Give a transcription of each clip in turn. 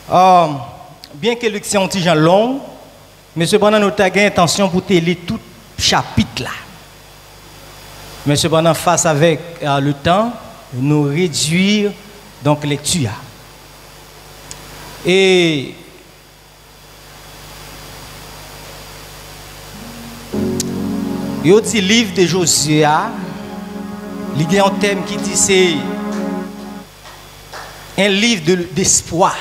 Bien que l'élection est un long, mais cependant, nous avons intention pour lire tout chapitre là. Mais cependant, face avec le temps, nous réduire donc lecture. Et il y a un livre de Josué, il y a un thème qui dit c'est un livre d'espoir.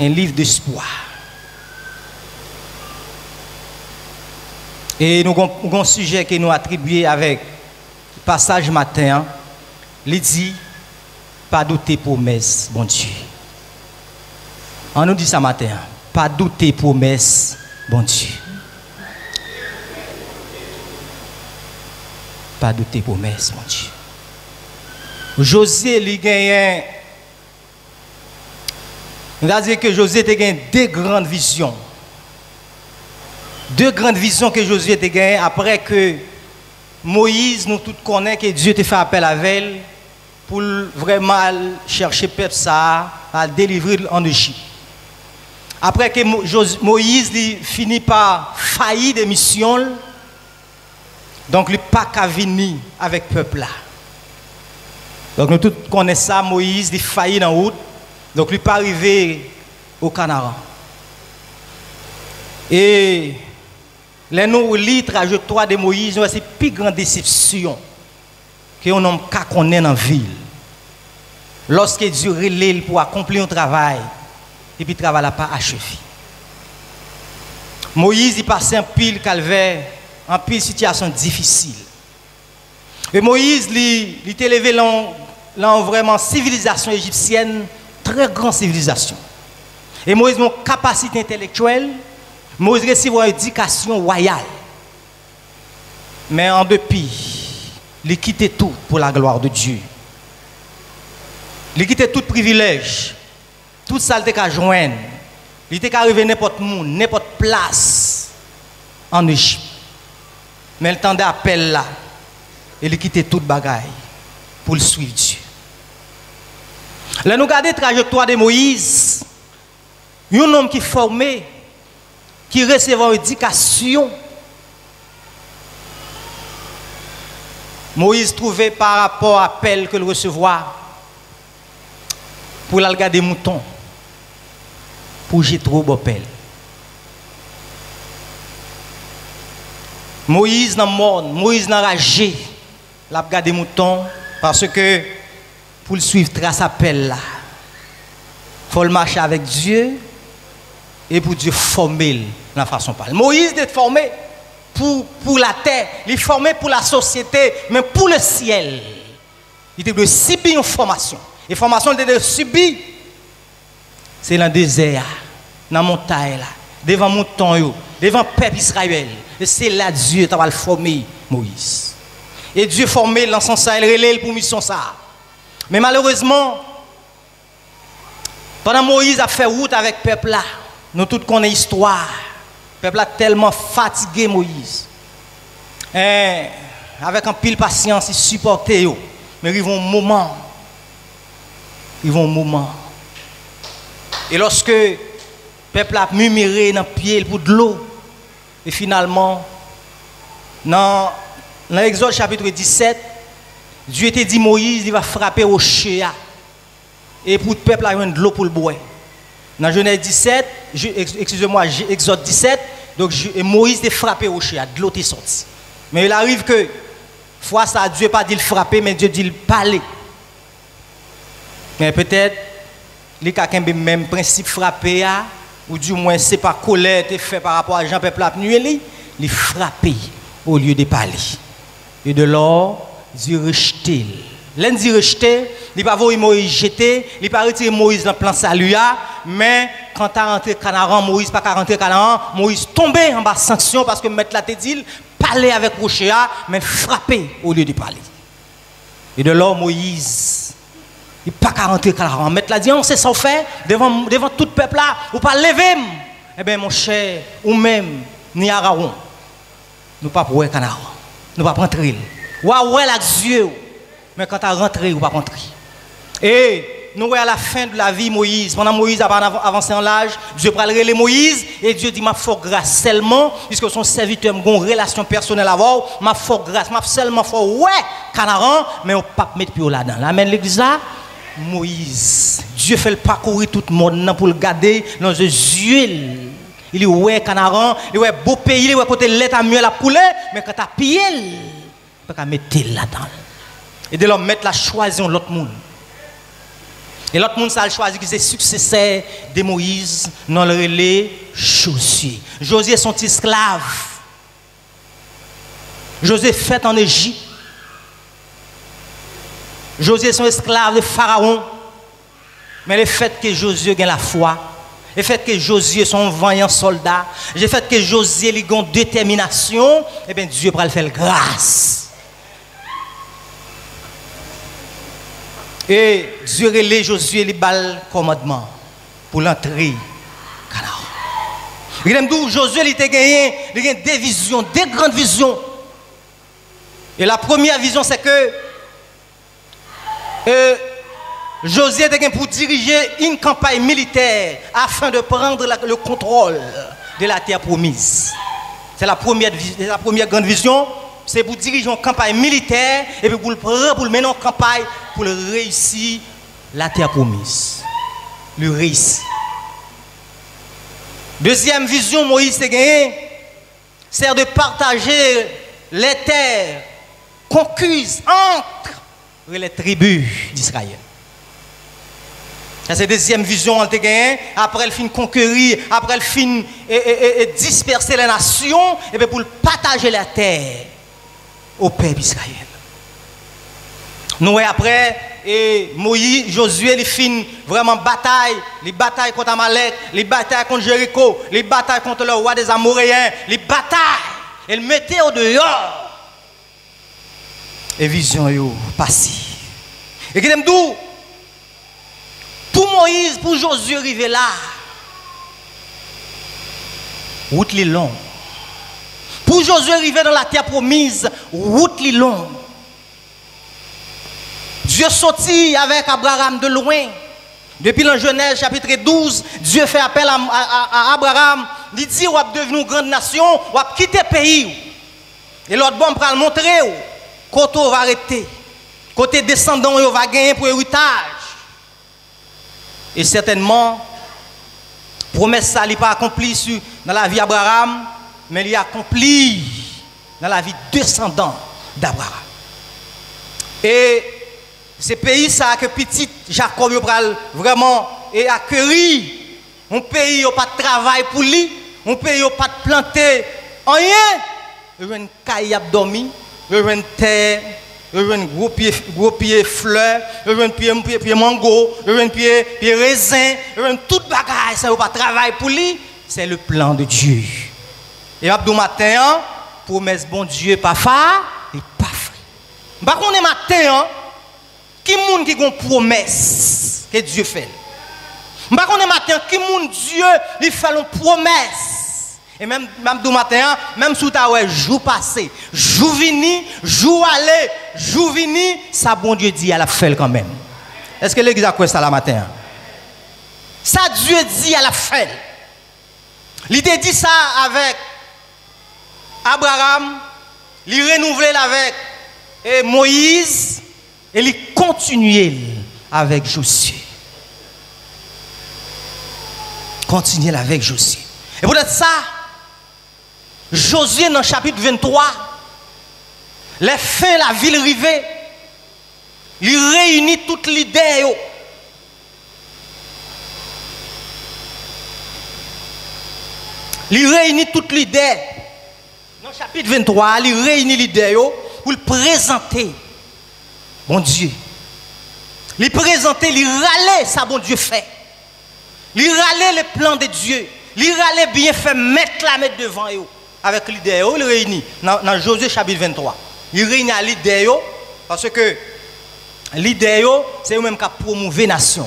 Un livre d'espoir. Et nous avons un sujet que nous attribué avec le passage matin. Il dit, pas douter promesse, bon Dieu. On nous dit ça matin, pas douter promesse, bon Dieu. Pas douter promesse, mon Dieu. José, il gagne. On va dire que José a gagné deux grandes visions. Deux grandes visions que Josué a gagnées après que Moïse, nous tous connaissons que Dieu a fait appel à elle pour vraiment chercher peuple ça à délivrer en Égypte. Après que Moïse finit par faillir de mission, donc il n'a pas qu'à venir avec le peuple là. Donc nous tous connaissons ça, Moïse il faillit dans la route, donc il n'est pas arrivé au Canaan. Et les nous lit la trajectoire de Moïse, c'est la plus grande déception que un homme connaît dans la ville. Lorsque Dieu relève pour accomplir un travail, et puis le travail n'a pas achevé. Moïse il passait un pile calvaire, en pile situation difficile. Et Moïse il était élevé dans vraiment civilisation égyptienne, très grande civilisation. Et Moïse a une capacité intellectuelle. Moïse reçoit une éducation royale. Mais en dépit, il quittait tout pour la gloire de Dieu. Il quittait tout privilège, tout ça il était qu'à joindre. Il était qu'à arriver n'importe où, n'importe place en Égypte. Mais le temps d'appel là, il quittait toute bagaille pour le suivre Dieu. Là nous regardons la trajectoire de Moïse, un homme qui est formé, qui recevait une éducation. Moïse trouvait par rapport à l'appel que le recevoir pour la garder mouton, pour Jétro Bopel. Moïse dans le monde, Moïse dans ragé, la garder mouton parce que pour le suivre trace appel là, faut le marcher avec Dieu et pour Dieu former de la façon parler. Moïse est formé pour la terre, il est formé pour la société, mais pour le ciel. Il doit subir une formation. Et formation il doit subir, c'est dans le désert, dans la montagne, là, devant le mouton, devant le peuple Israël. Et c'est là Dieu qui va le former, Moïse. Et Dieu formé dans son sens, il relève pour mission ça. Mais malheureusement, pendant Moïse a fait route avec le peuple là, nous tous connaissons l'histoire. Le peuple a tellement fatigué Moïse. Et avec un pile patience, il supportait. Mais il y a un moment. Et lorsque le peuple a murmuré dans le pied pour de l'eau, et finalement, dans l'Exode chapitre 17, Dieu était dit Moïse, il va frapper au chéa. Et pour le peuple, il y a de l'eau pour le boire. Dans Genèse 17, excusez-moi, Exode 17, donc Moïse est frappé au chéa, de l'eau est sortie. Mais il arrive que, fois ça, Dieu n'a pas dit le frapper, mais Dieu dit le parler. Mais peut-être, les quelqu'un même principe frappé, ou du moins, c'est pas colère fait par rapport à Jean-Peuple a nué, il frapper au lieu de parler. Et de l'or, Dieu rejeté. L'un dit rejeté, il n'a pas voulu Moïse jeter, il n'a pas retiré Moïse dans le plan salut, mais quand tu as rentré Canaan, Moïse n'a pas rentré Canaan, Moïse tombé en bas sanction parce que maître la te dit, parler avec Rochéa, mais frapper au lieu de parler. Et de là, Moïse, il n'a pas qu'à rentrer Canaan. Maître la dit, on sait ça fait, devant tout le peuple là, ou pas lever. Eh bien, mon cher, ou même, ni Aaron, nous pas pour Canaan, nous pas rentrer. Ouais, la Dieu. Mais quand tu as rentré, ou pas rentrer. Et nous voyons à la fin de la vie Moïse. Pendant Moïse a avancé en l'âge, Dieu prend le Moïse et Dieu dit m'a fait grâce seulement puisque son serviteur a une relation personnelle avant, m'a fait grâce, m'a seulement fait ouais canaran mais on pas mettre pied là-dedans. Amen l'église là. Moïse, Dieu fait le parcourir tout le monde pour le garder dans les yeux. Il dit ouais canaran, il ouais beau pays, il ouais côté lait à mieux la poulet, mais quand t'as pillé, pas mettre là-dedans. Et de l'homme mettre la choisir l'autre monde. Et l'autre monde ça a choisi qui c'est successeur de Moïse dans le relais Josué. Josué sont esclaves. Josué fait en Égypte. Josué sont esclaves de Pharaon. Mais le fait que Josué gagne la foi, le fait que Josué sont vaillant soldat, le fait que Josué a une détermination, eh bien Dieu va le faire grâce. Et Dieu relève Josué les balles commandement pour l'entrée Canaan. Regardez Josué il a gagné deux visions, deux grandes visions. Et la première vision c'est que Josué était pour diriger une campagne militaire afin de prendre le contrôle de la terre promise. C'est la première grande vision. C'est pour diriger une campagne militaire et puis pour le mener en campagne pour réussir la terre promise. Le réussir. Deuxième vision, Moïse a gagné, c'est de partager les terres conquises entre les tribus d'Israël. C'est la deuxième vision qu'elle a gagnée. Après, elle finit conquérir, après, elle finit disperser les nations et puis pour partager la terre au peuple d'Israël. Nous, après, Moïse, Josué, il finit vraiment bataille. Les batailles contre Amalek, les batailles contre Jéricho, les batailles contre le roi des Amoréens, les batailles. Elle mettait au dehors. Et vision yo passé. Et qui t'aime d'où? Pour Moïse, pour Josué arriver là, route li long. Pour Josué arriver dans la terre promise, route li long. Dieu sortit avec Abraham de loin. Depuis la Genèse chapitre 12, Dieu fait appel à Abraham. Il dit, on va devenir une grande nation, on va quitter le pays. Et l'autre bon va le montrer. Côté va arrêter. Côté descendant, on va gagner pour héritage. Et certainement, promesse ça n'est pas accomplie dans la vie d'Abraham, mais il est accompli dans la vie descendant d'Abraham. Et ce pays ça que petit Jacob vraiment accueilli, un pays où pas de travail pour lui, un pays où pas de planter rien, il y a une caille dormi, il y a une terre, il y a un gros pied fleurs, il y a un pied mango, il y a un pied raisin, il y a toute bagaille, ça n'a pas de travail pour lui, c'est le plan de Dieu. Et abdou matin, promesse bon Dieu pas faire et pas fait. Par contre matin, qui moun qui a une promesse que Dieu fait. Par contre matin, qui moun Dieu lui fait une promesse. Et même du matin, même sous ta ouais, jour passé, jour vini, jour allé, jour vini, ça bon Dieu dit à la fait quand même. Est-ce que l'église a quoi ça la matin? Ça Dieu dit à la fait. L'idée dit ça avec Abraham, il renouvelé avec Moïse et il continuait avec Josué. Continuer avec Josué. Et pour ça, Josué dans le chapitre 23, les fins la ville rivée, il réunit toutes les idées. Il réunit toutes les idées. Dans le chapitre 23, il réunit les idées pour le présenter. Bon Dieu. Il présenter, il râler ça bon Dieu fait. Il râler les plans de Dieu. Il râler bien fait mettre devant eux. Avec l'idée, il réunit dans Josué chapitre 23. Il réunit l'idée parce que l'idée, c'est eux-mêmes qui promouvoir la nation.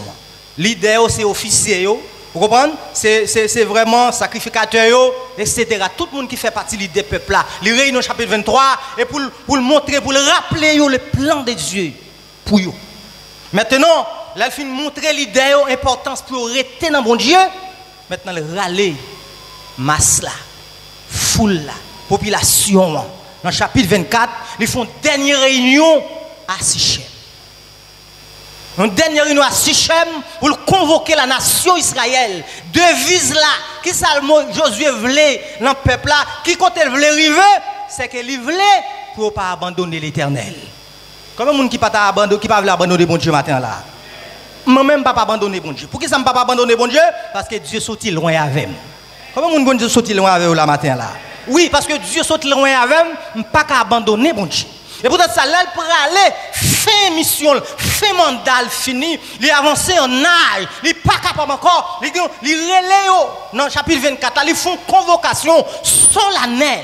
L'idée, c'est officier. Vous comprenez? C'est vraiment sacrificateur, etc. Tout le monde qui fait partie de l'idée peuple là. Il réunit dans chapitre 23 et pour le montrer, pour le rappeler le plan de Dieu pour eux. Maintenant, là, il finit montrer l'idée, l'importance pour rester dans bon Dieu. Maintenant, le râler, masse là, foule là, population. Dans le chapitre 24, ils font une dernière réunion à Sichem. Une dernière réunion à Sichem pour convoquer la nation Israël. Devise là, qui ça Josué voulait dans le peuple là, qui quand elle voulait arriver, c'est qu'il voulait pour ne pas abandonner l'Éternel. Comment les gens qui ne pas abandonner bon Dieu matin là? Moi-même, pas abandonner bon Dieu. Pourquoi ça ne pas abandonner bon Dieu? Parce que Dieu sortit loin avec moi. Comment mon bon Dieu sortit loin avec vous la matin là? Oui, parce que Dieu sortit loin avec moi, je ne pas abandonner bon Dieu. Et pourtant, ça là, pour aller, fin mission, fin mandat fini, il avance en âge, il n'est pas capable encore, il relève dans le chapitre 24, là, ils font convocation solennelle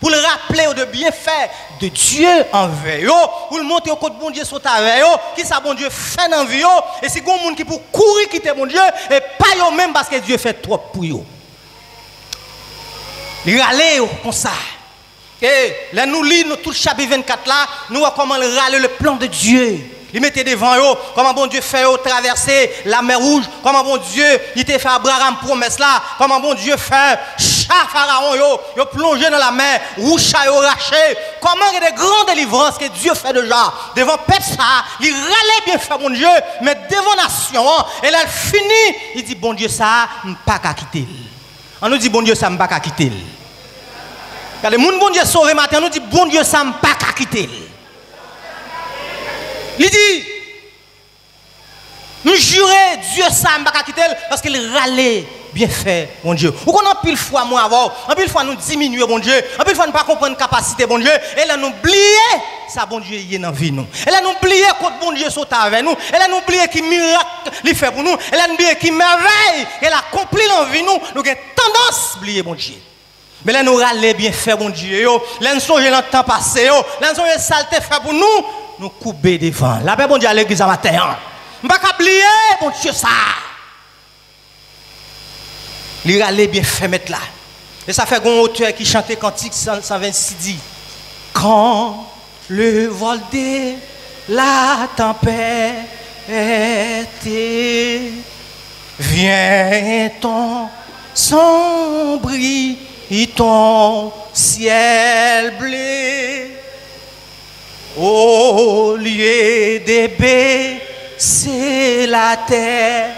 pour le rappeler de bienfaits de Dieu envers eux, pour le montrer au côté bon Dieu sont avec eux, qui ça bon Dieu fait dans la vie, et c'est un monde qui pour courir quitter bon Dieu, et pas eux même parce que Dieu fait trop pour eux. Il râle comme ça. Et là, nous lisons tout le chapitre 24 là, nous voyons comment il râle le plan de Dieu. Il mettait devant eux, comment bon Dieu fait traverser la mer Rouge, comment bon Dieu il te fait Abraham promesse là, comment bon Dieu fait chat Pharaon, il plongé dans la mer Rouge, chat raché, comment il y a des grandes délivrances que Dieu fait déjà. Devant peuple ça, il râlait bien fait bon Dieu, mais devant nation, et là il finit, il dit bon Dieu ça, je ne pas qu'à quitter. On nous dit bon Dieu ça, je ne pas qu'à quitter. Quand les gens bon Dieu sauvé matin, on nous dit bon Dieu ça, je ne pas qu'à quitter. Il dit, je jure, Dieu ça, je ne vais pas quitter parce qu'il râlait bien fait, mon Dieu. Ou qu'on a pile fois moi avant, en pile fois nous diminuer, bon Dieu, en pile fois nous pas comprendre capacité, bon Dieu, et là nous oublier, ça, bon Dieu, il est dans la vie, nous. Et là nous oublier quand bon Dieu saute avec nous, et là nous oublier qui miracle il fait pour nous, et là nous oublier qui merveille, qu'elle accomplit dans la vie, nous avons tendance à oublier, bon Dieu. Mais là nous râler bien fait, bon Dieu, là nous songeons dans le temps passé, là nous songeons saleté fait pour nous couper devant. La paix, bon Dieu, à l'église à matin. Je ne vais pas oublier, bon Dieu, ça. Il râlait bien fait mettre là. Et ça fait un auteur qui chantait cantique 126 dit quand le vol de la tempête vient ton sombri ton ciel bleu au lieu de baisser la terre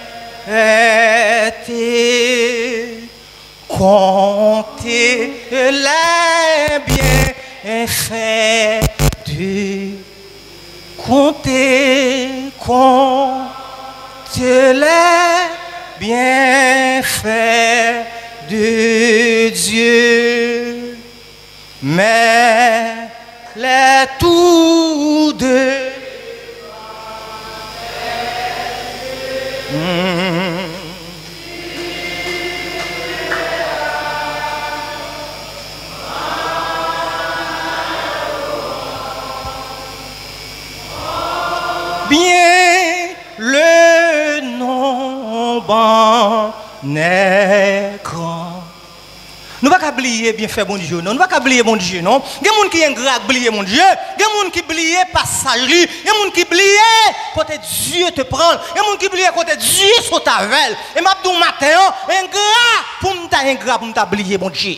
comptez les bienfaits de comptez les bienfaits de Dieu, mais les tous deux bien le nombre n'est grand. Nous ne pouvons pas oublier bien fait bon Dieu, non. Nous ne pouvons pas oublier bon Dieu, non. Il y a des gens qui ont grave oublier mon Dieu. Il y a des gens qui oublient passagerie. Il y a des gens qui oublient côté Dieu te prend. Il y a des gens qui oublient côté Dieu sur ta velle. Et m'a dit matin, ingrat pour m'oublier bon Dieu.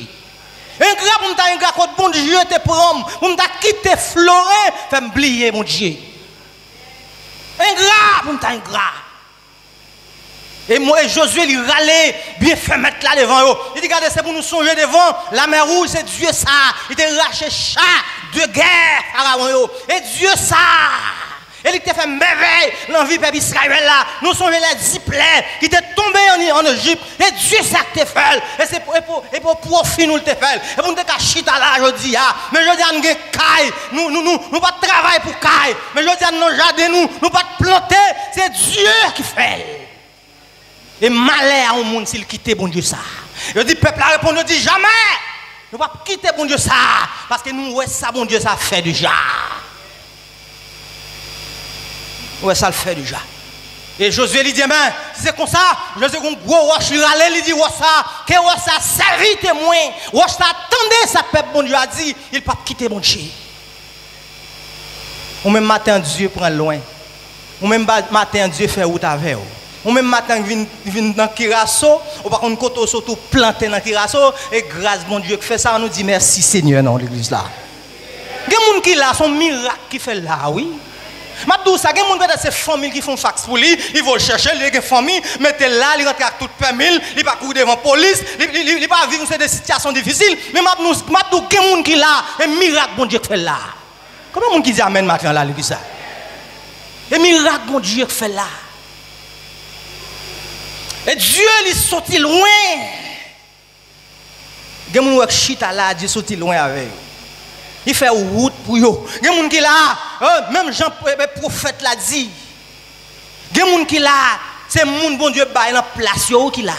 Ingrat pour m'ingrat quand bon Dieu te prend, pour quitter Florent, fait m'oublier mon Dieu. Ingrat pour ingrat. Et moi, Josué, il râlait, bien fait mettre là devant eux. Il dit, regardez, c'est pour nous songer devant la mer Rouge, c'est Dieu ça. Il t'a racheté chat de guerre, Pharaon. Et Dieu ça. Et il t'a fait merveille dans la vie de Israël là. Nous sommes les 10 plaies qui étaient tombés en Égypte. Et Dieu ça que t'es fait. Et c'est pour profit nous le t'es fait. Et pour nous t'es chita là, je dis, mais je dis à nous caille. Nous pas de travail pour caille. Mais je dis à nos jardins, nous pas de planter. C'est Dieu qui fait. Et malheur au monde s'il quitte bon Dieu ça. Je dis peuple a répondu, dit jamais. Nous ne pouvons pas quitter bon Dieu ça. Parce que nous, ouais, ça bon Dieu ça fait déjà. Ouais, ça le fait déjà. Et Josué lui dit, mais c'est comme ça, Josué un gros roche, il râle, il dit, ouais ça, que ouais ça servi témoin. Roche ça attendait, ça peuple bon Dieu a dit, il ne peut pas quitter bon Dieu. Au même matin, Dieu prend loin. ou même matin Dieu fait route avec vous. Ou même matin vient dans Kirasso, ou par contre côté surtout planté dans Kirasso et grâce bon Dieu qui fait ça, on nous dit merci Seigneur dans l'église là. Il y a des gens qui là son miracle qui fait là oui. Madou ça, il y a des gens peut-être c'est famille qui font fax pour lui, ils vont chercher, il y a des familles, mettez là, il rentre avec tout permis, il pas courir devant police, il pas vivre dans des situations difficiles, mais madou il y a des gens qui là, un miracle bon Dieu qui fait là. Comment monde qui dit amen matin là l'église ça? Un miracle bon Dieu qui fait là. Et Dieu il sorti loin. Il y a des gens qui chita là, Dieu sorti loin avec eux. Il fait route pour eux. Il y a des gens qui là, même Jean prophète l'a dit. Il y a des gens qui là, c'est moun bon Dieu bail dans place yo qui là.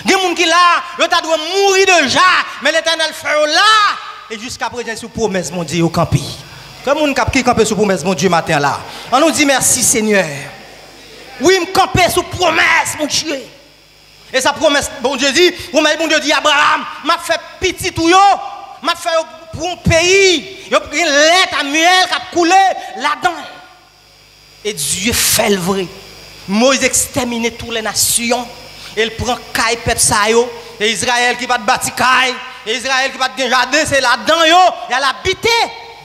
Il y a des gens qui là, yo ta doit mourir déjà, mais l'Éternel fait là et jusqu'à présent sous promesse mon Dieu au campi. Comme moun qui camper sous promesse mon Dieu matin là. On nous dit merci Seigneur. Oui, me camper sous promesse mon Dieu. Et sa promesse bon Dieu dit, promesse bon Dieu dit Abraham, m'a fait petit tout yo, m'a fait pour un pays, il y a une lettre à miel qui a coulé là-dedans. Et Dieu fait le vrai. Moïse extermine toutes les nations. Il prend Kaï Pepsayo, et Israël qui va bâtir Kaï, et Israël qui va te jardin, c'est là-dedans, et elle a habité.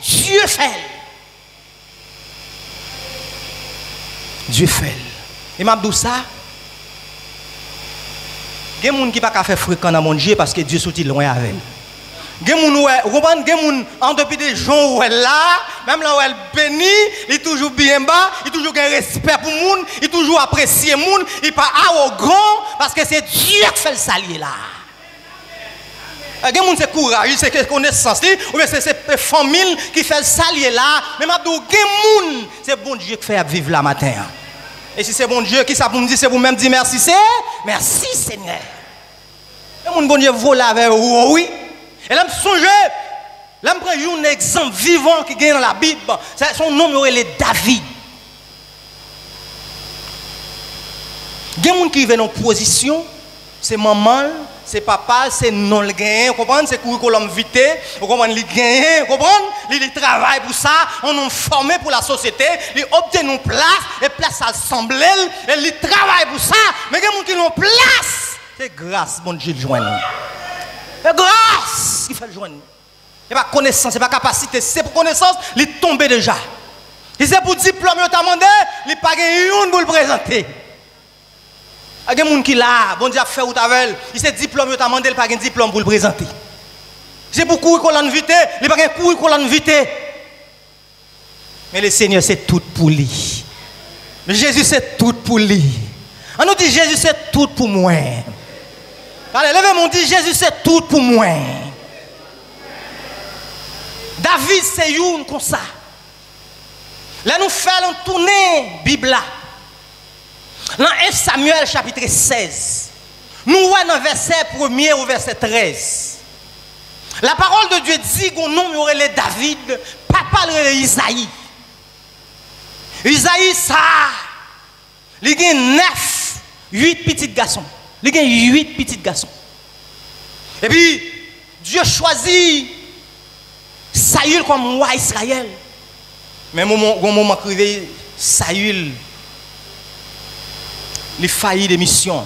Dieu fait. Dieu fait. Et m'a dit ça. Il y a des gens qui ne peuvent pas faire fréquent dans mon Dieu parce que Dieu sorti loin avec eux. Il y a des gens en dépit des gens où elle est là, même là où elle bénit, il est toujours bien bas, il toujours un respect pour le monde, il toujours apprécié le monde, il n'est pas arrogant parce que c'est Dieu qui fait le salier là. Il y a des gens qui sont courageux, c'est connaissance, ou bien c'est la famille qui fait le salier là, mais il y a des gens, c'est bon Dieu qui fait vivre là matin. Et si c'est bon Dieu qui ça pour me dire, c'est vous même dire merci, c'est merci Seigneur. Et mon bon Dieu vole avec vous, oui. Et là, je songe, là, je prends un exemple vivant qui est dans la Bible. Son nom est David. Il y a des gens qui viennent en position, c'est maman, c'est papa, c'est non le gain, vous comprenez? C'est curriculum vitae, vous comprenez? Il gagne, vous comprenez? Il travaille pour ça, on est formé pour la société, il obtient une place, et place à assembler, et il travaille pour ça, mais il y a des gens qui ont place. C'est grâce, bon Dieu, de joindre. C'est grâce qui fait le joindre. Ce n'est pas connaissance, ce n'est pas capacité, c'est pour connaissance, il est tombé déjà. Si c'est pour diplôme, il t'a demandé, il n'a pas gagné pour le présenter. Il y a des gens qui là, bon Dieu a fait ou t'avel, il s'est diplôme, il t'a demandé, il n'a pas de diplôme pour le présenter. C'est pour courir qu'on l'a invité, il n'a pas de courir qu'on l'a invité. Mais le Seigneur, c'est tout pour lui. Jésus, c'est tout pour lui. On nous dit, Jésus, c'est tout pour moi. Allez, levez-moi, on dit, Jésus, c'est tout pour moi. David, c'est une comme ça. Là, nous faisons tourner la Bible là. Dans 1 Samuel chapitre 16, nous voyons dans verset 1er au verset 13. La parole de Dieu dit qu'on nom aurait David, papa le Isaïe. Isaïe, ça, il y a 8 petits garçons. Il y a 8 petits garçons. Et puis, Dieu choisit Saül comme roi Israël. Mais au moment où Saül, il faillit de mission.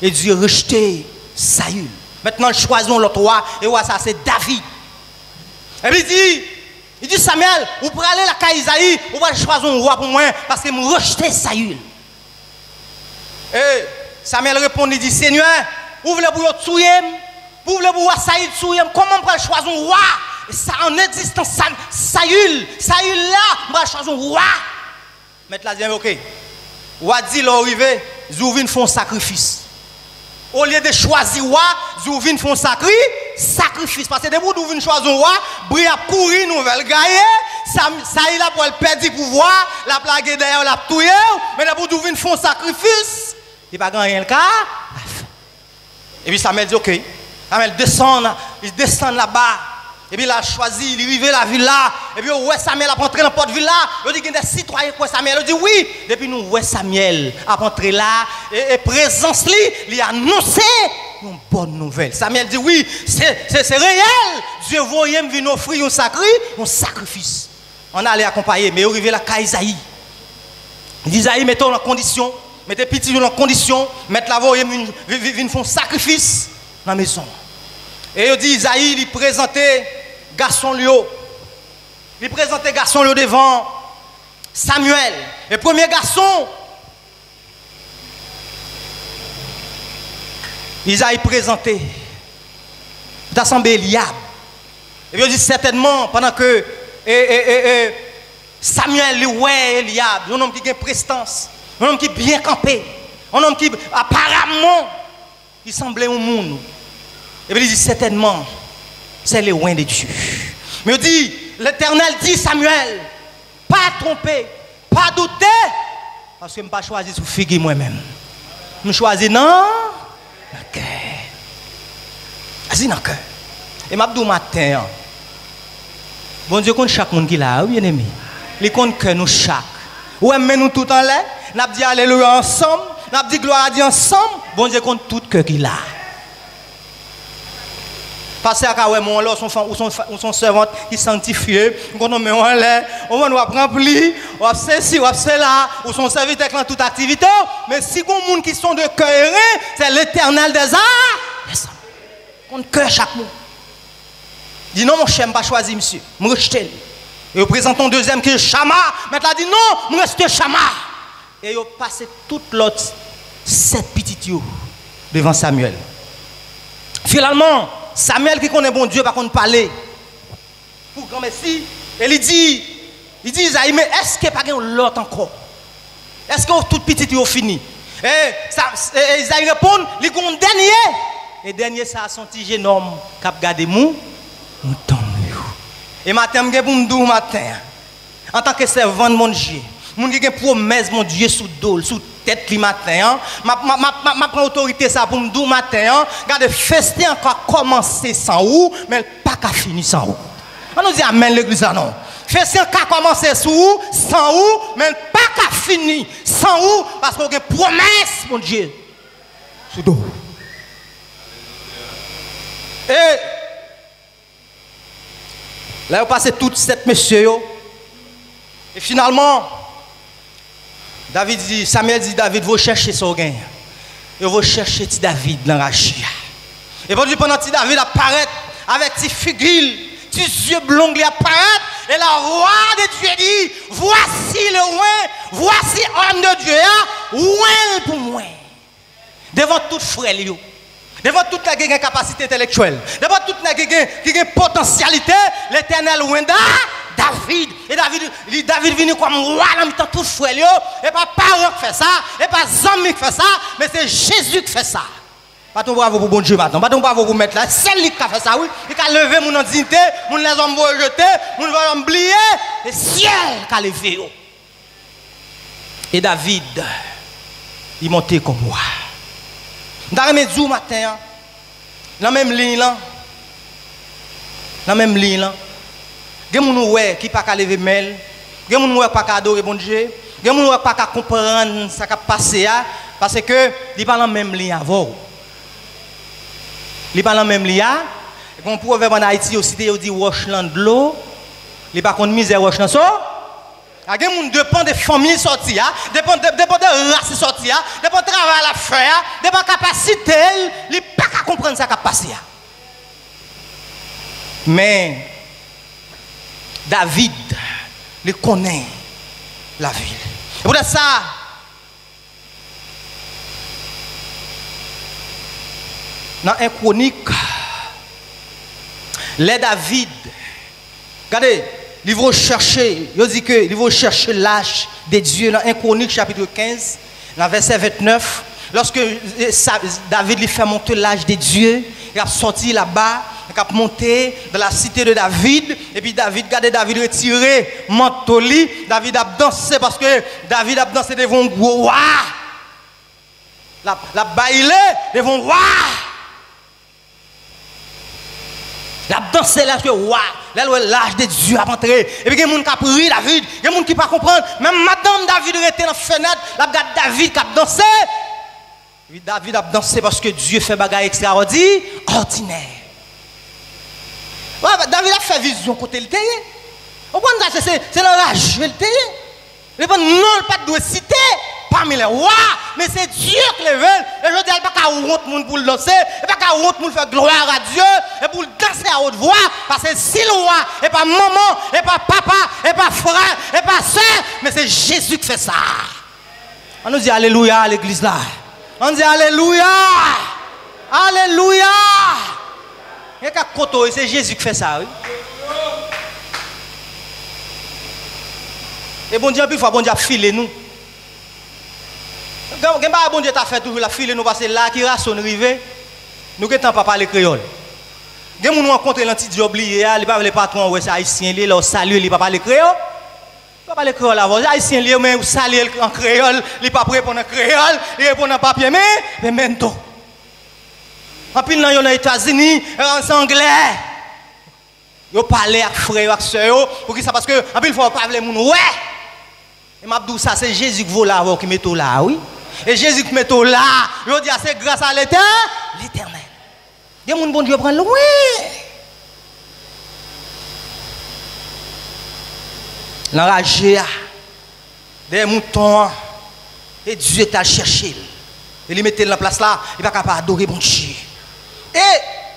Et Dieu a rejeté Saül. Maintenant, choisissons l'autre roi. Et roi, ça, c'est David. Et puis, il dit Samuel, vous pouvez aller à la Isaïe, vous pouvez choisir un roi pour moi, parce que je rejeté Saül. Et Samuel répond, il dit Seigneur, vous voulez pour tuer, vous voulez pour Saül tuer, comment on peut choisir un roi? Ça en existence, Saül là, on va choisir un roi. Maintenant, là, ok. Roi dit, l'arrivée, Zouvin font sacrifice. Au lieu de choisir roi, Zouvin font sacrifice. Parce que dès que Zouvin choisit un roi, Bria courir, nouvelle gagne, Saül a pour le perdre du pouvoir, la plague d'ailleurs, la tuer, mais dès que Zouvin font sacrifice, il n'y a pas rien le cas. Et puis Samuel dit, ok. Samuel descend, il descend là-bas. Et puis il a choisi, il arrive la ville là. Et puis ouais, Samuel a rentré dans la porte ville là. Il dit qu'il y a des citoyens quoi Samuel. Il dit oui. Depuis nous ouais Samuel a rentré là et présence li, il a annoncé une bonne nouvelle. Samuel dit oui, c'est réel. Dieu voyait me venir offrir un sacrifice. On allait accompagner mais il arrive là Isaïe. Isaïe, mettons en condition, mettez petit en condition, mettre la voix, ils font sacrifice dans la maison. Et il dit Isaïe, il présentait garçon Léo. Il présentait garçon Léo devant Samuel. Le premier garçon, Isaïe présentait. D'assemblée Eliab. Et puis il dit certainement, pendant que Samuel, ouais, Eliab, un homme qui a prestance, un homme qui est bien campé, un homme qui apparemment, il semblait un monde. Et puis il dit certainement, c'est le loin de Dieu. Mais il dit, l'Éternel dit Samuel, pas tromper, pas douter, parce que je n'ai pas choisi sous figue moi-même. Je choisis non, ok. Vas-y dans le cœur. Et je dis matin, bon Dieu, compte chaque monde qui est là, bien aimé. Il compte que nous chaque. Ouais, mais nous tout en l'air, nous avons dit alléluia ensemble, nous avons dit gloire à Dieu ensemble. Bon Dieu, compte tout que qui est là. Parce que mon là, son servante qui sanctifié, on met en l'air, on va remplir, on va ceci, on va cela, ou son serviteur dans toute activité. Mais si on a des gens qui sont de cœur, c'est l'Éternel des arts. On cœur chaque mot. Dit non, mon cher, je n'ai pas choisi, monsieur. Je me rejette. Et vous présentez un deuxième qui est Chama. Maintenant, dit non, je reste Chama. Et vous passez toute l'autre 7 petits devant Samuel. Finalement, Samuel qui connaît bon Dieu, par contre, parler. Pour grand merci. Et il dit Isaïe, mais est-ce qu'il n'y a pas l'autre encore? Est-ce que tout petit est fini? Et Isaïe répond, il y a un dernier. Et dernier, ça a son petit jeune homme qui a gardé mouton. Et matin, je vais vous matin, en tant que servant de mon Dieu, je vais vous promesse, mon Dieu, sous dos, sous tête, le matin. Je prends autorité ça pour me dire matin. Regardez, festin encore commencer sans ou, mais pas qu'à finir sans ou. On nous dit amen l'église, non. Festin qu'à commencer sans ou, mais pas qu'à finir sans ou, parce qu'on a une promesse, mon Dieu, sous dos. Et là, vous passez toutes 7 messieurs. Et finalement, Samuel dit David, vous cherchez son gain. Et vous cherchez David dans la chia. Et pendant que David apparaît avec ses figues, ses yeux blonds, il apparaît. Et la voix de Dieu dit, voici le loin, voici homme de Dieu, loin pour moi. Devant toute frère. Devant toute la capacité intellectuelle, devant toute la potentialité, l'Éternel loin David. Et David vient comme roi dans le temps tout frère. Et pas parent qui fait ça, et pas Zami qui fait ça, mais c'est Jésus qui fait ça. Pas ton bravo pour bon Dieu maintenant, pas ton bravo pour mettre là. C'est lui qui a fait ça, oui. Il a levé mon dignité, mon les hommes rejetés, mon les oublier. Le ciel qui a levé. Et David, il montait comme moi. Dans le même matin, dans la même ligne là, il y a des gens qui ne peuvent pas lever mail, il y a des gens qui ne peuvent pas adorer bon Dieu, il y a des gens qui ne peuvent pas comprendre ce qui a passé, parce que ils pas dans la même ligne avant. Ils pas dans la même ligne. Quand on proverbe en Haïti aussi, il dit Washland de l'eau, il pas contre misère Washland so. Il y a des gens qui dépendent des familles sorties, dépend de races sorties, dépend de travail à faire, dépend de capacité, ils ne peuvent pas comprendre ce qui a passé. Mais David, il connaît la ville. Et pour ça, dans un chronique, les David, regardez, ils vont chercher, il dit que ils vont chercher l'âge de Dieu dans 1 Chronique chapitre 15, dans verset 29. Lorsque David lui fait monter l'âge de Dieu, il a sorti là-bas, il a monté dans la cité de David, et puis David retiré manteau, David a dansé parce que David a dansé devant un gros roi. La bailé devant un roi. La danse là que l'âge de Dieu a entré. Et puis il y a des gens qui ont pris David, il y a des gens qui ne peuvent pas comprendre. Même madame David était dans la fenêtre, la regarde David qui a dansé. David a dansé parce que Dieu fait bagaille extraordinaire. Ouais, David a fait vision côté le terrain. C'est l'enragé le terrain. Il n'a pas de citer. parmi les rois, mais c'est Dieu qui les veut. Et je dis, il n'y a pas qu'à honte monde pour le danser, il n'y a pas qu'à honte pour faire gloire à Dieu, et pour le danser à haute voix, parce que si le roi, et pas maman, et pas papa, et pas frère, et pas soeur, mais c'est Jésus qui fait ça. On nous dit Alléluia à l'église là. On dit Alléluia. Alléluia. Il y a qu'à côté, c'est Jésus qui fait ça. Oui? Et bon Dieu, puis il faut bon Dieu filer nous. Bon Dieu t'a fait toujours la filer nous parce que là qui raconte rivé, nous qui pas parler créole. Gen moun rencontre l'anti oublié, il pas le patron ouais c'est haïtien, il leur salue, il pas parler créole. Pas parler créole là, haïtien lui mais salue en créole, il pas répondre en créole, il répond en papier mais mento. En pile dans les États-Unis, en anglais. Yo parler avec frère avec sœur pour qui ça parce que en pile faut parler moun ouais. Et m'a dit ça c'est Jésus qui vaut là qui met tout là oui. Et Jésus qui met tout là, je dis c'est grâce à l'Éternel. Des gens bon Dieu prend loin. L'enragé des moutons et Dieu t'a cherché. Et il mettait dans la place là, il pas capable d'adorer mon Dieu. Et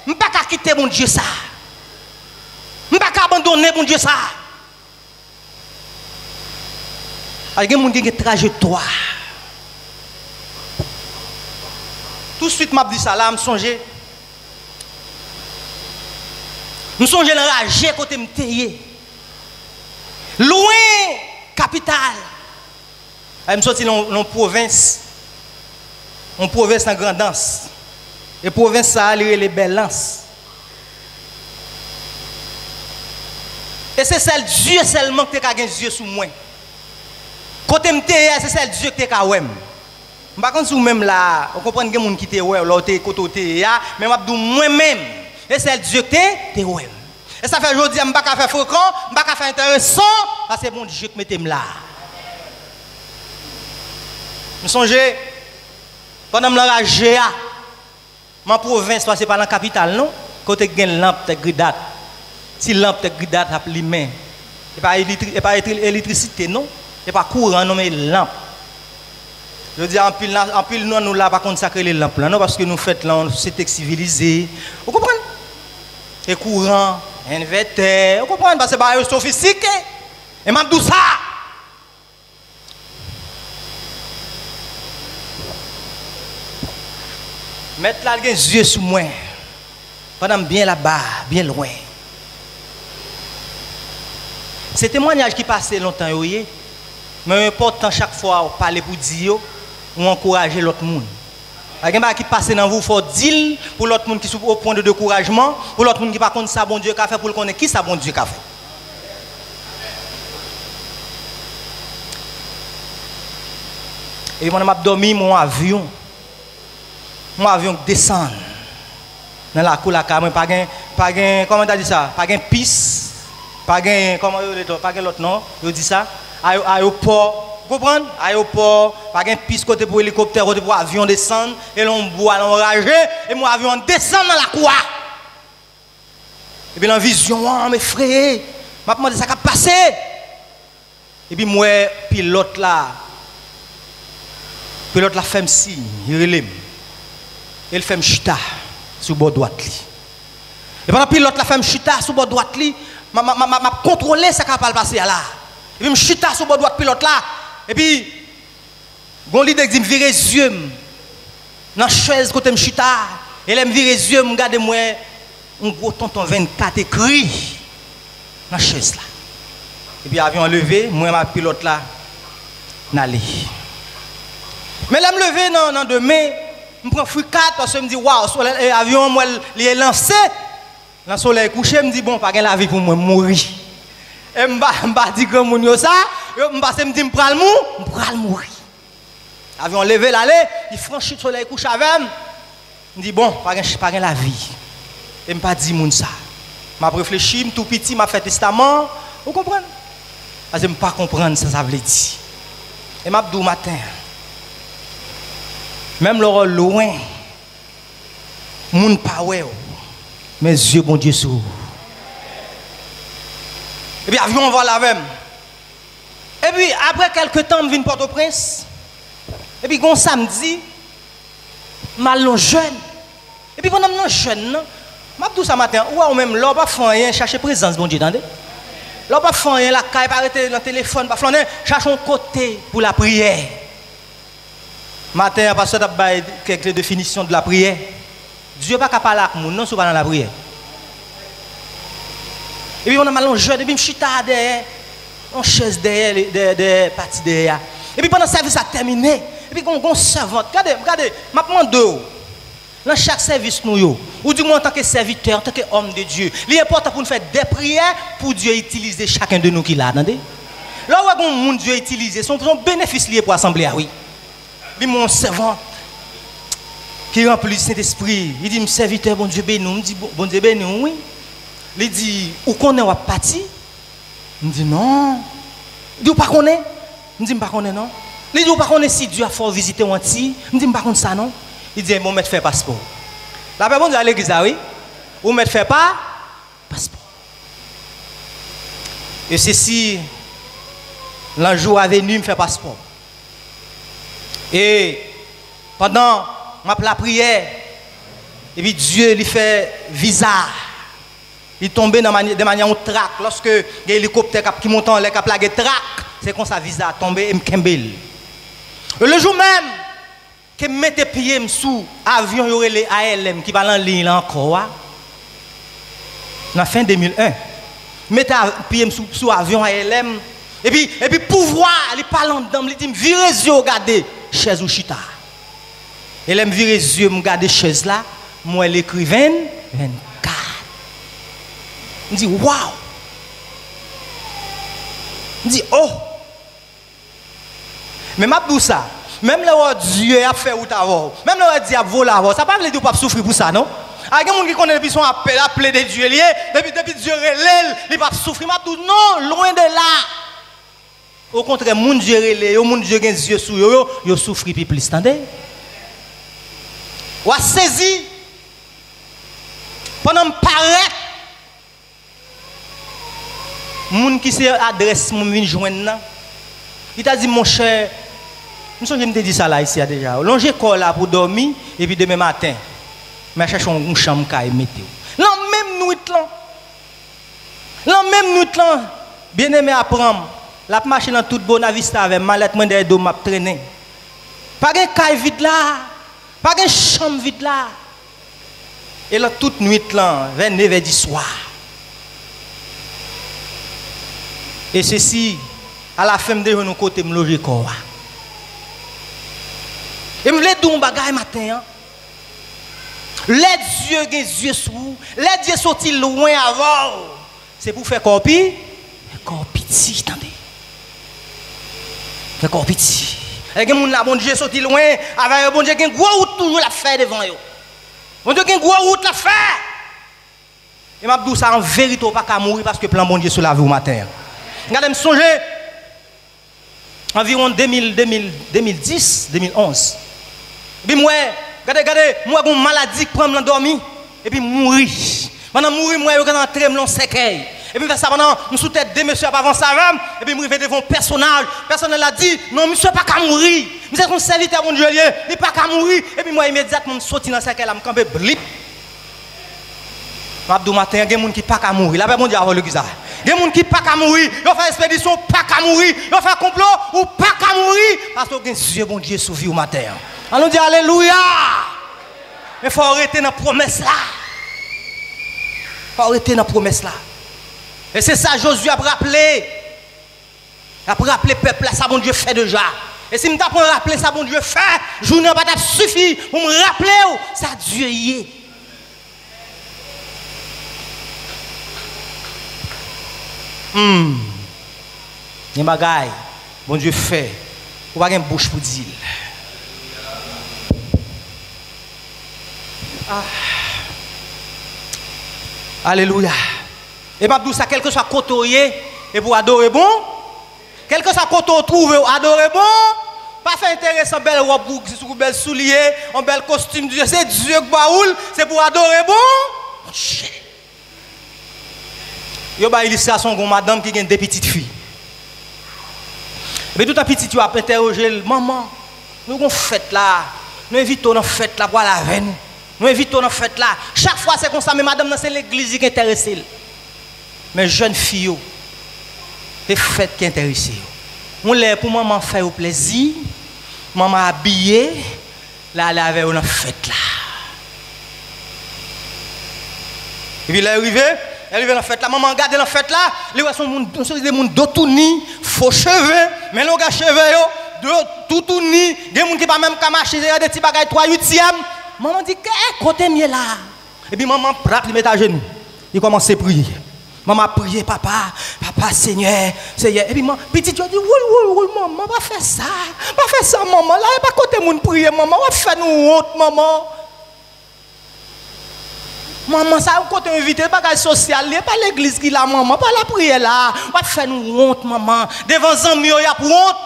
je pas capable quitter mon Dieu ça. Je pas capable abandonner mon Dieu ça. Il y a des gens qui ont une trajectoire. Tout de suite, je dis ça là, je songe l'enragé côté me tailler. Loin, capitale. Je suis sorti dans une province. Une province en grandance. Et province, ça, il y a les balances. Et c'est celle Dieu seulement qui a Dieu sous moi. Côté me tailler, c'est celle Dieu qui a ouais. Par contre, si vous-même là, vous comprenez que les gens qui te ouais, là, côté côté, mais moi-même, et c'est Dieu qui te ouais. Et ça fait aujourd'hui, je ne peux pas faire fréquent, je ne peux pas faire intéressant, parce que c'est mon Dieu qui mettez là. Je songe, pendant que je l'ai ma province, c'est pas dans la capitale, non? Côté il y a une lampe, c'est gridate. Si lampe, c'est gridate, c'est l'humain. Et pas électricité, non? Et pas courant, non, mais lampe. Je dis en pile nous là pas consacrer les lampes là non parce que nous faisons là c'est civilisé. Vous comprenez? Et courant, inverter, vous comprenez parce que c'est sophistiqué. Et m'a dit ça. Mettre là les yeux sur moi. Pendant bien là-bas, bien loin. C'est témoignage qui passait longtemps oui. Mais important chaque fois parler pour dire ou encourager l'autre monde. Il y a des gens qui passent dans vous, il faut dire pour l'autre monde qui sont au point de découragement, pour l'autre monde qui ne connaît pas ça bon Dieu qu'a fait, pour le connaître qui ça bon Dieu qu'a fait. Et moi, je dormi mon avion descend dans la cour la cam, pas comment tu dit ça, pas gain piste, pas gain comment pas gain l'autre non, je dis ça, aéroport. Vous comprenez? Aéroport, pas de piste côté pour hélicoptère, côté pour avion descendre, et l'on boit l'enragé, et mon avion descend dans la cour. Et puis dans la vision, mes frères, je me demande ça qui a passé. Et puis moi, pilote là fait un signe, il relève. Il fait un chuta sur le bord droit. Et pendant que pilote là fait un chuta sur le bord droit, je contrôle ce qui a passé là. Et puis je chuta sur le bord droit pilote là. Et puis, bon l'idée dit me virer les yeux dans la chaise côté me chuta. Et là me virer les yeux, me garde moi un gros tonton 24 écrit dans la chaise là. Et puis avion levé, moi ma pilote là n'allait. Mais là me lever dans demain, me prend fruit 4 parce que me dit waouh, avion moi il est lancé. Dans le soleil couché, me dit bon pas gain la vie pour moi mourir. Et m'ba dit que mon yo ça, m'ba me dit m'pral mourir. Avion levé l'aller, il franchit le soleil couche avec moi. Me dit bon, pas gain la vie. Et m'pa dit moun ça. M'a réfléchi, tout petit m'a fait testament, vous comprenez? Parce que m'pa comprendre ça veut dire. Et m'a dit au matin. Même le loin moun pa ouais. Mes yeux bon Dieu sur. Et puis avion va la même. Et puis après quelques temps, je viens Port-au-Prince. Et puis, un samedi, mal jeune. Et puis, pendant que jeune, je dis ça matin, ou même là, pas faire rien, chercher présence, bon Dieu, attendez. Là, pas faire rien, la caille, pas arrêter le téléphone, pas flâner, chercher un côté pour la prière. Matin, parce que tu as quelques définitions de la prière. Dieu n'est pas capable avec nous, non, si pas dans la prière. Et puis, on a mal jeune, et puis, je suis derrière, on chaise derrière, partie derrière. Et puis, pendant que le service a terminé, et puis, on servante. Regardez, je demande d'eux. Dans chaque service, nous, ou du moins en tant que serviteur, en tant qu'homme de Dieu, il est important pour nous faire des prières pour Dieu utiliser chacun de nous qui l'a. Là où Dieu utilise, son bénéfice lié pour l'assemblée. Oui. Puis mon servant qui remplit le Saint-Esprit, il dit, mon serviteur, bon Dieu béni, dit, bon Dieu béni, oui. Il dit, où qu'on est parti? Il dit, non. Il dit, où pas qu'on est? Il dit, pas qu'on est, non. Il dit, où pas qu'on est si Dieu a fait visiter un petit? Il dit, pas qu'on ça, non. Il dit, bon, mettre faire passeport. La personne dit à l'église, oui. Ou mettre faire pas passeport. Et ceci, l'un jour est venu me faire passeport. Et pendant la prière, et puis Dieu lui fait visa. Il tombe de manière en trac. Lorsque l'hélicoptère qui monte en l'air, qui a plagué trac, c'est comme ça visa tombe et me kembel. Le jour même, que mette pied sous avion, il y aurait les ALM qui va en ligne encore. En fin 2001, mettez pied sous avion ALM. Et puis pouvoir, il parle en dedans, il dit, virez les yeux, regardez, chaise ou chita. Et là, virez les yeux, regardez chaise là, moi l'écrivain, 24. Il dit, waouh! Il dit, oh! Mais ma douce ça. Même là où Dieu a fait ou t'avons, même là où Dieu a volé avant, ça ne veut pas dire que pas souffrir pour ça, non? Il y a des gens qui connaissent depuis son appel de Dieu, depuis Dieu relève, il ne va pas souffrir. Non, loin de là. Au contraire, mon Dieu relève, mon Dieu a des yeux sur eux, ils souffrent plus, attendez? Ou a saisi, pendant que paraît, moun qui s'adresse, mon vin joindre, il t'a dit, mon cher, je me dit ça là ici déjà. Longer corps là pour dormir et puis demain matin, mais cherchons une chambre qui est météo. La même nuit là, bien aimé apprendre, la marche dans toute bonne vista avec mallette moins de dos m'a traîner. Pas de caille vide là, pas de chambre vide là. Et là toute nuit là, vers 9h du soir. Et ceci à la fin de nos côté me loger corps. Et je voulais dire un bagage matin. Les yeux, les yeux sous, les yeux sortis loin avant. C'est pour faire copie. Corps petit, attendez. Faire corps petit. Et les gens bon Dieu sorti loin, avec bon Dieu qui a une grosse route toujours la faire devant eux. Bon Dieu qui a une grosse route la faire. Et je dis ça en vérité, pas qu'à mourir parce que plan bon Dieu sur la vie au matin. Regardez, me songer environ 2010, 2011. Et puis moi, regardez, moi j'ai une maladie qui prend l'endormi et puis mourir. Pendant mourir, moi j'ai un tremblement séquelle. Et puis ça pendant je sous tête deux monsieur avant ça même et puis je vais devant personnage. Personnel a dit non monsieur pas qu'à mourir. Monsieur un serviteur bon Dieu, il pas qu'à mourir et puis moi immédiatement je sorti dans séquelle là me camper blip. Abdou matin, il y a des gens qui pas qu'à mourir. Là bon Dieu avant le guisa. Il y a des gens qui pas qu'à mourir, ils font expédition pas qu'à mourir, ils font complot ou pas qu'à mourir parce que Dieu bon Dieu sauve au matin. Allons dire alléluia. Mais il faut arrêter dans la promesse là. Il faut arrêter dans la promesse là. Et c'est ça Josué a rappelé. Il a rappelé le peuple là, ça bon Dieu fait déjà. Et si je m'apprends à rappeler ça bon Dieu fait, je n'ai pas suffit pour me rappeler ça Dieu y est. Il y a des bagailles, bon Dieu fait. Ou pas une bouche pour dire. Alléluia. Et pas tout ça, quel que soit côté et pour adorer bon, quel que soit côté trouver adorer bon, pas faire intéressant belle robe pour belle soulier, un bel costume Dieu, c'est Dieu qui baoul, c'est pour adorer bon. Yo ba illustration gon madame qui a des petites filles. Mais tout un petit tu as interrogé maman, Nous avons fête là. Nous invitons dans fête là pour aller avec nous. Nous invitons dans fête là. Chaque fois c'est comme ça, mais madame, c'est l'église qui intéresse. Mais jeunes filles, c'est fête qui intéresse. On l'air pour maman faire au plaisir, maman habillée, là elle avec une fête là. Et puis elle est arrivée dans la fête là, maman regarde dans la fête là, les gens sont des gens d'autouni, faux cheveux, mais les gars cheveux tout tourni, des gens qui pas même qu'à marcher, des petits bagages 3/8e. Maman dit que côté mieux là. Et puis maman frappe, il met à genoux. Il commence à prier. Maman prier, papa, Seigneur. Et puis petit Dieu dit oui, maman, pas faire ça, maman. Là, pas côté moun prier, maman, va faire nous honte, maman. Maman, ça côté invité, pas bagage social, pas l'église qui là, maman, pas la prière là. Va faire nous honte, maman. Devant zami il y a pour honte.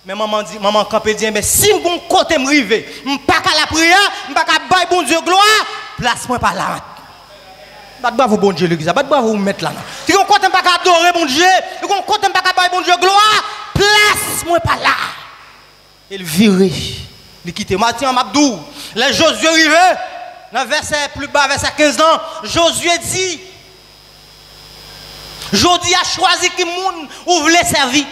Mais maman dit, maman quand dit mais si mon côté me rive, pas qu'à la prière, pas qu'à bailler bon Dieu gloire, place moi pas là. Pas de bravo bon Dieu l'église, pas de bravo vous mettre là. Si on côté pas qu'à adorer bon Dieu, si on côté pas qu'à bailler bon Dieu gloire, place moi pas là. Il virait, il quitte Matthieu Mabdou. Les Josué arrivé, dans verset plus bas verset 15 ans, Josué dit Jodi a choisi qui moun ou voulait servir.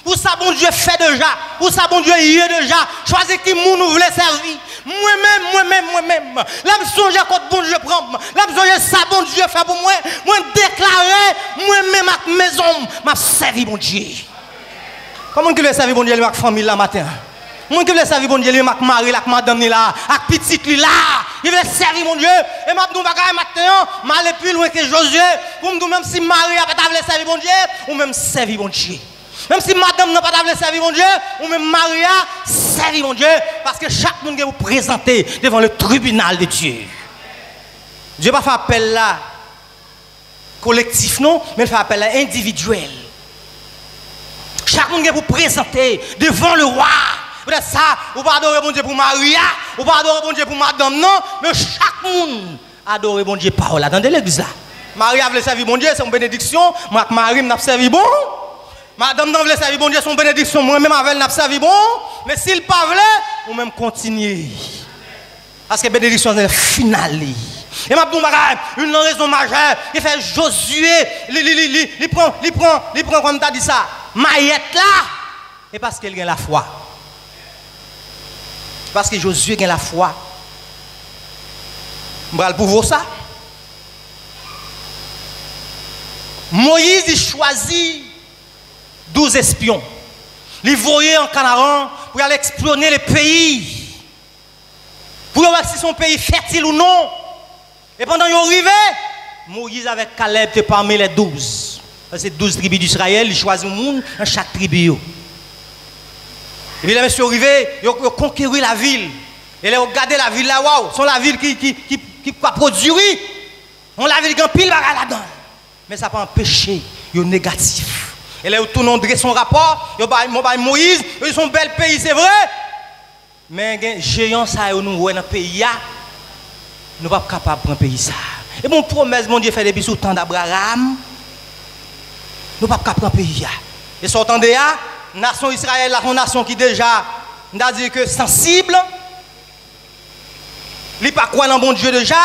Pour ça, bon Dieu fait déjà. Pour ça, bon Dieu y est déjà. Choisis qui moun ou voulait servir. Moi-même. Là, je songe à quoi bon Dieu prend. Là, je songe ça, bon Dieu fait pour moi. Moi, déclarer, moi-même, ma maison, m'a servi, bon Dieu. Comment qui veut servir, bon Dieu, ma famille là matin? Moi qui veut servir, bon Dieu, ma mari là, madame là, avec petite là. Il veut servir, mon Dieu. Et ma nous bagaille matin, m'aller plus loin que Josué. Pour me dire, même si Marie n'a pas voulu servir, bon Dieu, ou même servir, bon Dieu. Même si madame n'a pas voulu servir, mon Dieu, ou même Maria servir, mon Dieu. Parce que chaque monde que vous présentez devant le tribunal de Dieu. Dieu n'a pas fait appel là collectif, non, mais il fait appel là individuel. Chaque monde que vous présentez devant le roi. Peut-être ça, vous pas adorer bon Dieu pour Maria, vous pas adorer bon Dieu pour madame, non, mais chaque monde adore bon Dieu parole. Attendez l'église là. Maria veut servir bon Dieu, c'est une bénédiction. Moi, Marie m'a servi bon. Madame veut servir bon Dieu, c'est une bénédiction. Moi-même, avec n'a servi bon. Mais s'il pas veut, ou même continuer. Parce que la bénédiction c'est le final. Et m'a dit une raison majeure, il fait Josué, il prend comme tu as dit ça, Maillette là, et parce qu'il a la foi. Parce que Josué a la foi. Je vais pour vous ça. Moïse il choisit 12 espions. Il voyait en Canaan pour aller explorer le pays. Pour voir si son pays fertile ou non. Et pendant qu'il arrivait, Moïse avec Caleb était parmi les 12. C'est 12 tribus d'Israël, il choisit un monde dans chaque tribu. Et puis, les messieurs arrivés, ils ont conquéri la ville. Et ils ont regardé la ville là, waouh, c'est la ville qui produit. On la ville qui a pile là-dedans. Mais ça n'a pas empêché, ils sont négatifs. Et là, tout le monde dresse son rapport, ils ont Moïse, ils sont bel pays, c'est vrai. Mais les géants, ça, nous voyons dans le pays, nous ne sommes pas capables de prendre un pays. Ça. Et mon promesse, mon Dieu, fait depuis sous le temps d'Abraham, nous ne sommes pas capables de prendre un pays. Et sortant de là, nation Israël, la nation qui déjà, on a dit que sensible, il n'est pas quoi dans bon Dieu déjà,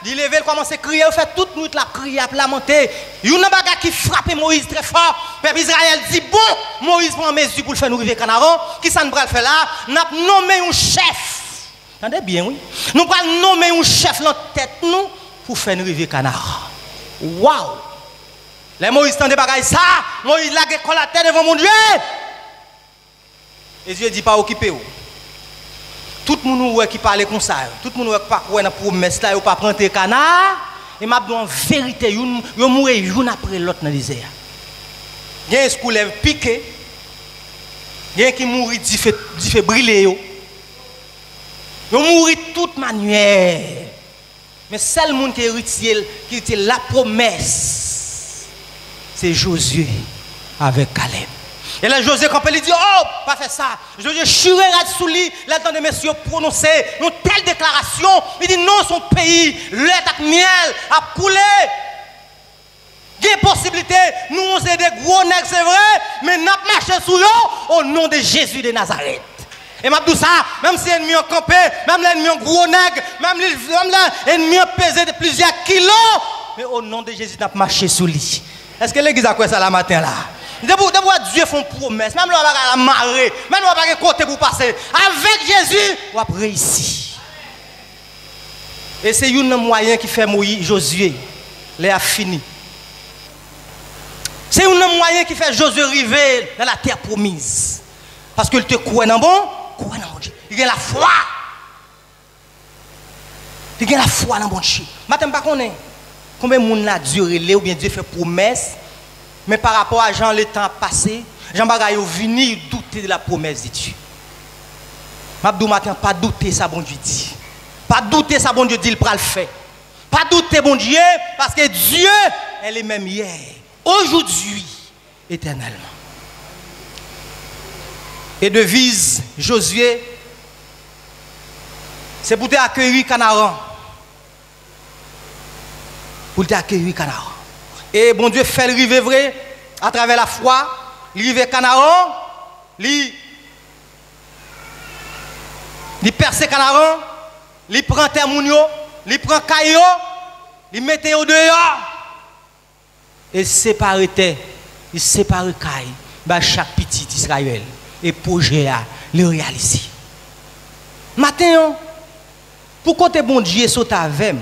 il lève, il commence à crier, il fait toute nuit la crier, à lamenter. Il y a une bagarre qui frappe Moïse très fort. Peuple Israël dit bon, Moïse prend mesure pour le faire nous arriver Canaan. Qui ça nous va le faire là? Nous avons nommé un chef. Entendez bien, oui. Nous allons nommer un chef dans la tête nous pour faire nous arriver Canaan. Waouh! Les Moïse tendent des bagailles ça, Moïse l'a collé la tête devant mon Dieu. Et Dieu dit pas occupé. Tout le monde qui parle comme ça, tout le monde qui parle dans promesse là, pas prendre le canard, et m'a dit en vérité, ils mourent une après l'autre dans le désert. Il y a un qui lève piqué, il y a un qui mourit dit fait brûler. Ils mourent de toute manière. Mais seul monde qui était la promesse, c'est Josué avec Caleb. Et là, Josué, quand il dit, oh, pas faire ça. Josué churé sous lui, là, dans des messieurs prononcer une telle déclaration. Il dit, non, son pays, lait avec miel, a coulé. Il y a une possibilité, nous, c'est des gros nègres, c'est vrai, mais nous marchons sous eux au nom de Jésus de Nazareth. Et m'a dit ça, même si l'ennemi a campé, même l'ennemi a gros nègre, même l'ennemi a pesé de plusieurs kilos, mais au nom de Jésus, n'a pas marché sous lui. Est-ce que l'église a quoi ça la matin là? D'abord Dieu fait une promesse, même là on va marrer, même là on va côté pour passer. Avec Jésus, on va réussir. Et c'est un moyen qui fait mourir Josué. Il a fini. C'est un moyen qui fait Josué arriver dans la terre promise. Parce qu'il te croit dans bon Dieu. Il a la foi. Il a la foi dans bon Dieu. Maintenant, je ne sais pas combien de monde a duré ou bien Dieu fait promesse. Mais par rapport à Jean, le temps passé, Jean Bagayo venu douter de la promesse de Dieu. Mabdou matin, pas douter ça, bon Dieu dit. Pas douter ça, bon Dieu dit, il pourra le faire. Pas douter, bon Dieu, parce que Dieu, elle est même hier, aujourd'hui, éternellement. Et devise Josué, c'est pour t'accueillir Canaan. Pour t'accueillir Canaan. Et bon Dieu fait le rive vrai à travers la foi, il rive Canaan, il perce Canaan, il prend Termounio, il prend Caillot, il met au dehors. Et sépare terre, il sépare Caille, bah chaque petit Israël et projet à le réaliser. Maintenant, pour compter bon Dieu saute avec,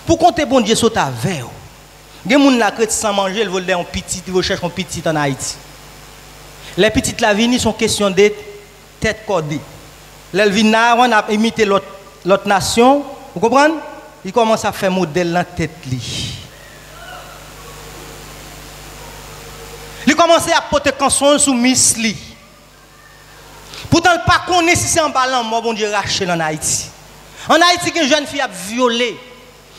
pour compter bon Dieu saute avec. Il y a des gens qui sans manger, ils veulent un petit, ils cherchent un petit en Haïti. Les petites la vie sont question de tête cordée. Les vina, on a imité l'autre nation, vous comprenez? Ils commencent à faire modèle dans la tête. Ils commencent à porter canson sous Miss Li. Pourtant, pas connaître si c'est un ballon, moi, bon Dieu, raché en Haïti. En Haïti, une jeune fille a violé.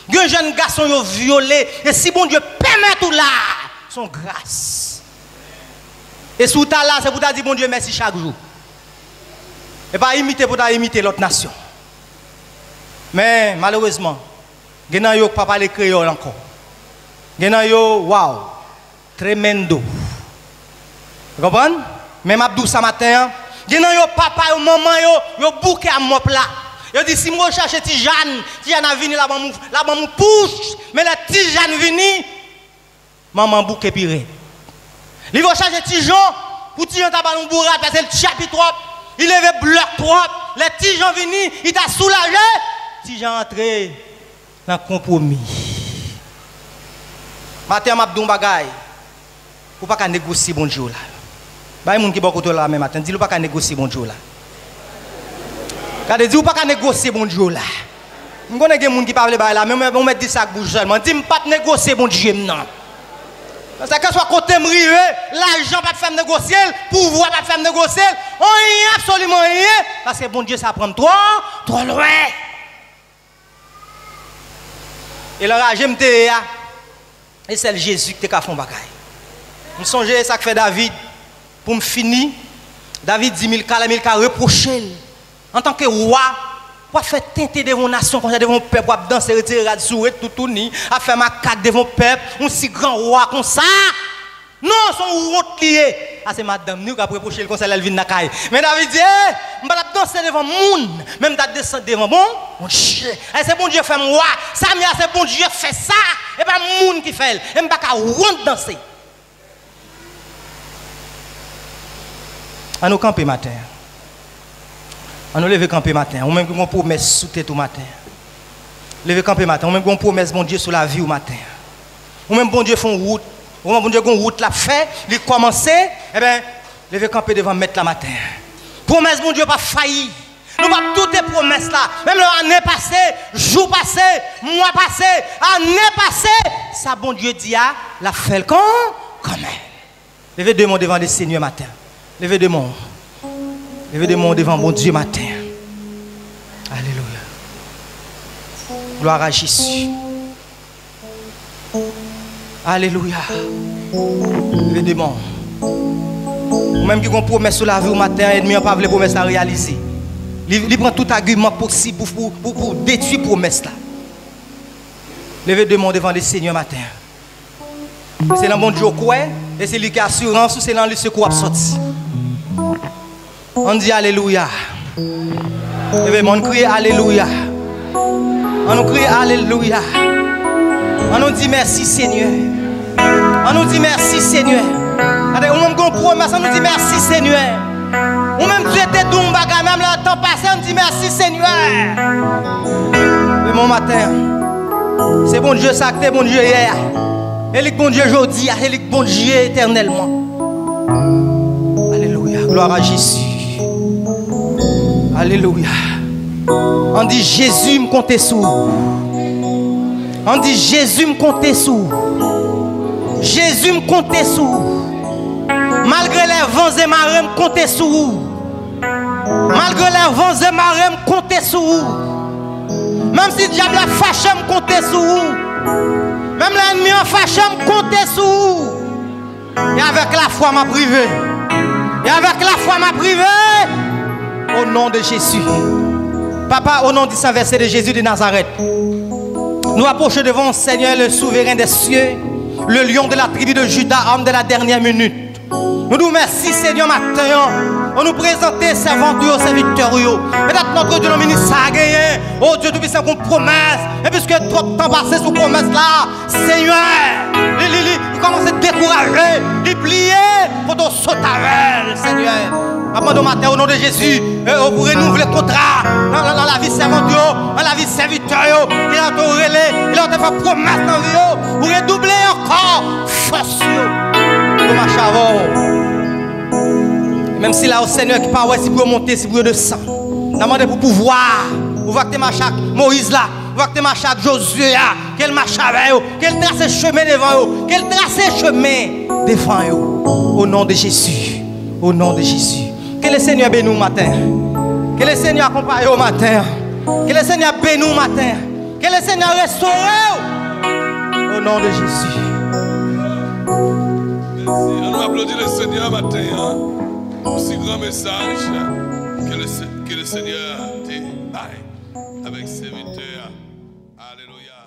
Un jeune garçon a violé. Et si bon Dieu permet tout là, son grâce. Et sous ta là, c'est pour te dire bon Dieu merci chaque jour. Et pas imiter pour imiter l'autre nation. Mais malheureusement, il y a des gens qui ne parlent pas créole encore. Il y a des gens qui wow, tremendo. Vous comprenez? Même Abdou ce matin, il y a des gens qui papa et maman, ils ont bouqué à mon plat. Ils disent si je cherche Tijane a venu là-bas, je pousse. Mais la Tijane vini, maman bouquet pire. Ils vont chercher Tijan, pour Tijan t'a ballon bourrat, parce que le chapitre trop, il avait bloc trop. Les Tijan vini, il t'a soulagé. Tijan entré dans le compromis. Matin, je vais bagay. Pour pas négocier bon Dieu là. Bah, les gens qui sont beaucoup là, matin, dis-le pas négocier bon Dieu là. Quand dis-le pas négocier bon Dieu là. Je connais des gens qui parlent là, mais on met dit ça bouge seulement. Dis-moi pas négocier bon Dieu non. Parce que soit côté m'rivé, l'argent pas faire négocier, le pouvoir pas faire négocier, on y a absolument rien parce que bon Dieu ça prend trop loin. Et le rage m'te et c'est le Jésus qui t'a fait bagaille. Je songe ça que fait David pour me finir. David dit 1000 cas reproché en tant que roi. Pour faire tenter devant nation, devant mon peuple, pour danser, retirer, sourire, tout ni, à faire ma carte devant mon peuple, un si grand roi comme ça. Non, son route lié. Ah, c'est madame, nous qui avons reproché le conseil Elvin Nakaï. Mais David dit, je ne vais pas danser devant le monde, même de descendre devant mon Dieu. C'est bon Dieu fait moi. Ça, c'est bon Dieu fait ça. Et pas le monde qui fait. Et je ne vais pas rentrer danser. À nous camper matin. On nous lève camper matin, on même qu'on promesse sous tête au matin. Lever camper matin, on même qu'on promesse bon Dieu sur la vie au matin. On même bon Dieu font route, on même bon Dieu qu'on route la fait, il commence, eh bien, lever camper devant mettre la matin. Promesse bon Dieu pas failli. Nous pas toutes les promesses là, même l'année passée, jour passé, mois passé, année passée, ça bon Dieu dit à la fait quand même. Levez deux mains devant le Seigneur matin. Levez deux mains. Levez des mains devant mon Dieu matin. Alléluia. Gloire à Jésus. Alléluia. Levez des mains. Ou même qui ont promesse sur la vie au matin, ennemi n'a pas voulu promesse à réaliser. Il prend tout argument possible pour détruire la promesse là. Levez des mains devant le Seigneur matin. C'est le bon Dieu quoi et c'est lui qui a assurance ou c'est dans le secours à sortir. On dit Alléluia. On crie Alléluia. On nous crie Alléluia. On nous dit merci Seigneur. On nous dit merci Seigneur. On nous promesse, on nous dit merci Seigneur. Ou même Dieu était doux, même le temps passé, on dit merci Seigneur. Mais mon matin, c'est bon Dieu ça, c'est bon Dieu hier. Et le bon Dieu aujourd'hui, et le bon Dieu éternellement. Alléluia, gloire à Jésus. Alléluia. On dit Jésus me compte sous. On dit Jésus me compte sous. Jésus me compte sous. Malgré les vents et marées me compte sous. Malgré les vents et marées me compte sous. Même si le diable a fâché me compte sous. Même l'ennemi a fâché me compte sous. Et avec la foi m'a privé. Et avec la foi m'a privé. Au nom de Jésus. Papa, au nom du Saint verset de Jésus de Nazareth, nous approchons devant le Seigneur, le souverain des cieux, le lion de la tribu de Judas, homme de la dernière minute. Nous nous remercions, Seigneur, matin. On nous présente servants, serviteurs. Peut-être notre Dieu, le ministre, a gagné. Oh Dieu, tout puissant, qu'on promesse. Et puisque trop de temps passé sous promesse là, Seigneur, il commence à décourager, il plier pour ton sauter, Seigneur. Après le matin, au nom de Jésus, vous renouvelez le contrat dans la vie servante, dans la vie serviteur. Il a tout relais, il a fait promesse dans la vie. Vous redoublez encore force. Même si là au Seigneur qui parle, si vous monter, si vous descendre, demandez pour pouvoir. Vous voyez que Machac, Moïse là, vous voyez que Machac, Josué là, quel marche avec eux, quel trace chemin devant eux, quel trace chemin devant eux. Au nom de Jésus, au nom de Jésus. Que le Seigneur bénisse nous matin. Que le Seigneur accompagne au matin. Que le Seigneur bénisse nous matin. Que le Seigneur restaure au nom de Jésus. Merci. On nous applaudit le Seigneur matin. Aussi grand message que le Seigneur te baille avec ses serviteurs. Alléluia.